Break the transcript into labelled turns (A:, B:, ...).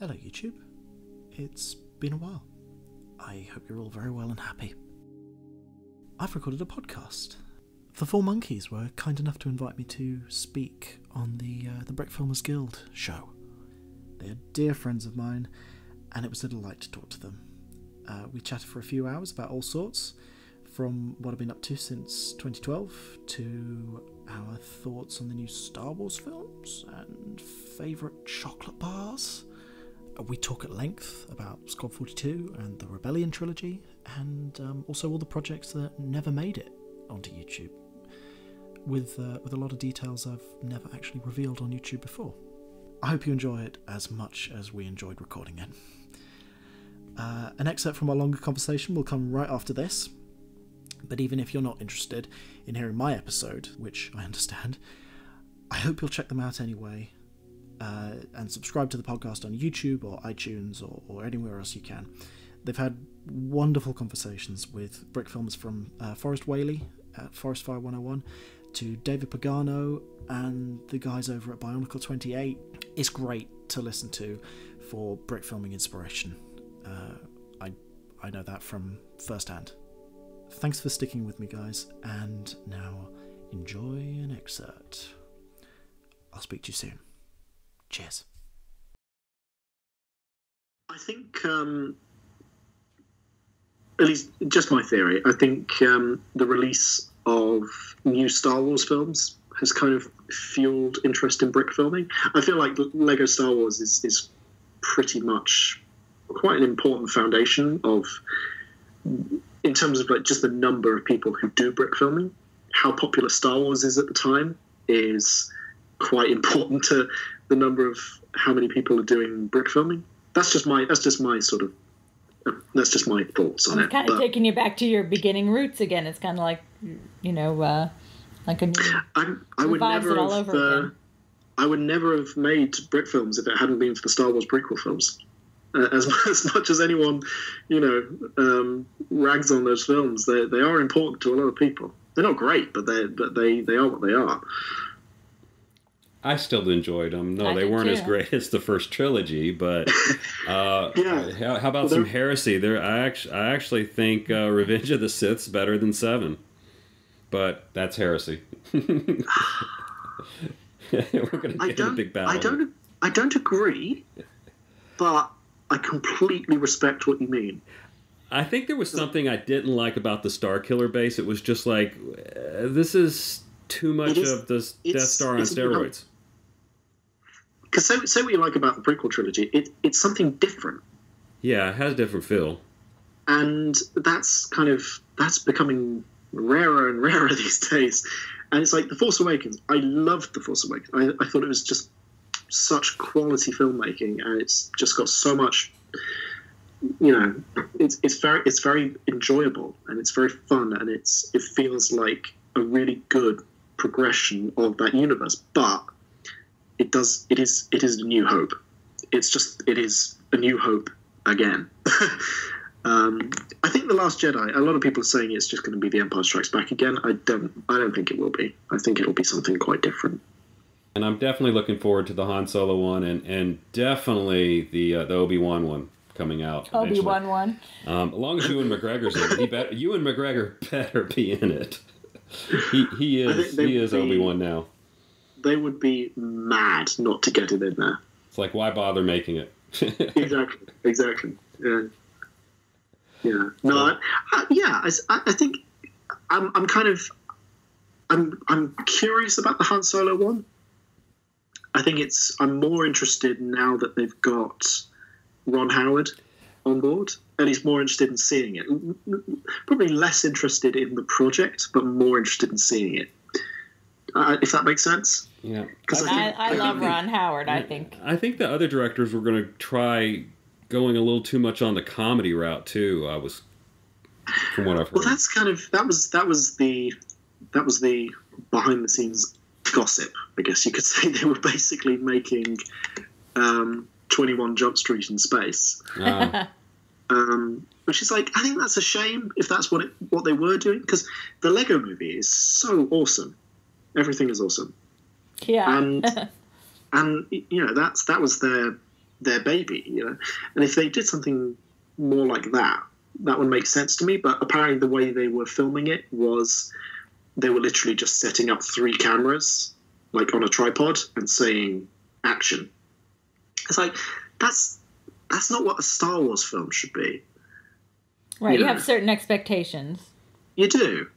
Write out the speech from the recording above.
A: Hello YouTube, it's been a while. I hope you're all very well and happy. I've recorded a podcast. The Four Monkeys were kind enough to invite me to speak on the Brick Filmers Guild show. They're dear friends of mine, and it was a delight to talk to them. We chatted for a few hours about all sorts, from what I've been up to since 2012, to our thoughts on the new Star Wars films, and favourite chocolate bars. We talk at length about Squad 42 and the Rebellion trilogy, and also all the projects that never made it onto YouTube, with a lot of details I've never actually revealed on YouTube before. I hope you enjoy it as much as we enjoyed recording it. An excerpt from our longer conversation will come right after this, but even if you're not interested in hearing my episode, which I understand, I hope you'll check them out anyway. And subscribe to the podcast on YouTube or iTunes or anywhere else you can. They've had wonderful conversations with brick filmers from Forrest Whaley at Forest Fire 101 to David Pagano and the guys over at Bionicle 28. It's great to listen to for brick filming inspiration. I know that from firsthand. Thanks for sticking with me, guys, and now enjoy an excerpt. I'll speak to you soon. Cheers.
B: I think, at least just my theory, I think the release of new Star Wars films has kind of fueled interest in brick filming. I feel like Lego Star Wars is pretty much quite an important foundation of, in terms of like just the number of people who do brick filming. How popular Star Wars is at the time is quite important to the number of how many people are doing brick filming. That's just my thoughts on it.
C: It's kind of taking you back to your beginning roots again. It's kind of like, like a new
B: I would never
C: all
B: have
C: over again.
B: I would never have made brick films if it hadn't been for the Star Wars prequel films. As much as anyone, rags on those films, they are important to a lot of people. They're not great, but they are what they are.
D: I still enjoyed them. No, they weren't as great as the first trilogy, but how about some heresy? I actually think Revenge of the Sith's better than 7, but that's heresy. We're going to get a big battle.
B: I don't agree, but I completely respect what you mean.
D: I think there was something I didn't like about the Starkiller base. It was just like, this is too much of this Death Star on steroids.
B: Because say what you like about the prequel trilogy, it's something different.
D: Yeah, it has a different feel.
B: And that's becoming rarer and rarer these days. And it's like The Force Awakens. I loved The Force Awakens. I thought it was just such quality filmmaking, and it's just got so much, it's very enjoyable, and it's very fun, and it feels like a really good progression of that universe. But it is a New Hope. It is a New Hope again. I think The Last Jedi, a lot of people are saying it's just going to be The Empire Strikes Back again. I don't think it will be. I think it'll be something quite different.
D: And I'm definitely looking forward to the Han Solo one, and definitely the Obi-Wan one coming out.
C: Obi-Wan one.
D: As long as Ewan McGregor's in it, Ewan McGregor better be in it. He is Obi-Wan now.
B: They would be mad not to get him in there.
D: It's like, why bother making it?
B: Exactly. Yeah. No. I think I'm curious about the Han Solo one. I think I'm more interested now that they've got Ron Howard on board, and he's more interested in seeing it. Probably less interested in the project, but more interested in seeing it. If that makes sense.
D: Yeah.
C: I love Ron Howard, I think. I
D: think the other directors were going to try going a little too much on the comedy route too. From what I've heard.
B: Well, that was the behind the scenes gossip, I guess you could say. They were basically making 21 Jump Street in space. Which is like, I think that's a shame if that's what they were doing, because the Lego movie is so awesome. Everything is awesome.
C: Yeah.
B: And that was their baby, you know. And if they did something more like that, that would make sense to me. But apparently the way they were filming it was they were literally just setting up 3 cameras, like on a tripod, and saying action. It's like, that's not what a Star Wars film should be.
C: Right, you have certain expectations.
B: You do.